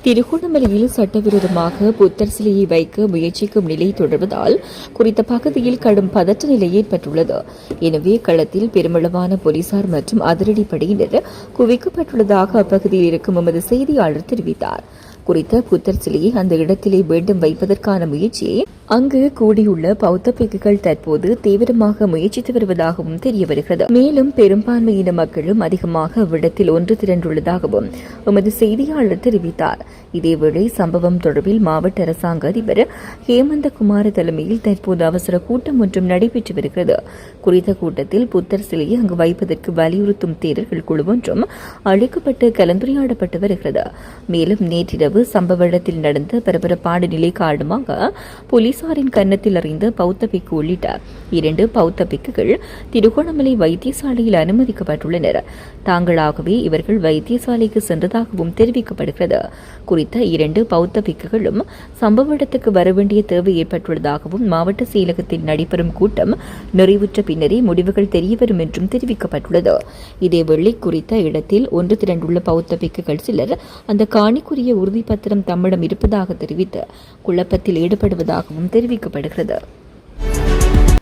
திருகோணமலையில் சட்டவிரோதமாக புத்தர் சிலையை வைக்க முயற்சிக்கும் நிலை தொடர்வதால் குறித்த பகுதியில் கடும் பதற்ற நிலை ஏற்பட்டுள்ளது. எனவே களத்தில் பெருமளவான போலீசார் மற்றும் அதிரடிப்படையினர் குவிக்கப்பட்டுள்ளதாக அப்பகுதியில் இருக்கும் எமது செய்தியாளர் தெரிவித்தார். குறித்த புத்தர் சிலையை அந்த இடத்திலே மீண்டும் வைப்பதற்கான முயற்சியை அங்கு கூடியுள்ள பௌத்த பிக்குகள் தற்போது தீவிரமாக முயற்சித்து வருவதாகவும் தெரிய வருகிறது. மேலும் பெரும்பான்மையின மக்களும் அதிகமாக அவ்விடத்தில் ஒன்று திரண்டுள்ளதாகவும் எமது செய்தியாளர் தெரிவித்தார். இதேவேளை சம்பவம் தொடர்பில் மாவட்ட அரசாங்க அதிபர் ஹேமந்த குமார தலைமையில் தற்போது அவசர கூட்டம் ஒன்றும் நடைபெற்று வருகிறது. குறித்த கூட்டத்தில் புத்தர் சிலையை அங்கு வைப்பதற்கு வலியுறுத்தும் தேரர்கள் குழு ஒன்றும் அழைக்கப்பட்டு கலந்துரையாடப்பட்டு வருகிறது. மேலும் நேற்றிரவு சம்பவ இடத்தில் நடந்த பரபரப்பான நிலை காரணமாக போலீசாரின் கன்னத்தில் அறிந்த பௌத்த பிக்கு உள்ளிட்ட 2 பௌத்த பிக்குகள் திருகோணமலை வைத்தியசாலையில் அனுமதிக்கப்பட்டுள்ளனர். தாங்களாகவே இவர்கள் வைத்தியசாலைக்கு சென்றதாகவும் தெரிவிக்கப்படுகிறது. குறித்த 2 பௌத்த பிக்குகளும் சம்பவ இடத்துக்கு வரவேண்டிய தேவை ஏற்பட்டுள்ளதாகவும் மாவட்ட செயலகத்தில் நடைபெறும் கூட்டம் நிறைவுற்ற பின்னரே முடிவுகள் தெரியவரும் என்றும் தெரிவிக்கப்பட்டுள்ளது. இதேவேளை குறித்த இடத்தில் ஒன்று திரண்டுள்ள பௌத்த பிக்குகள் சிலர் அந்த காணிக்குரிய உறுதிப்பத்திரம் தம்மிடம் இருப்பதாக தெரிவித்து குழப்பத்தில் ஈடுபடுவதாகவும் தெரிவிக்கப்படுகிறது.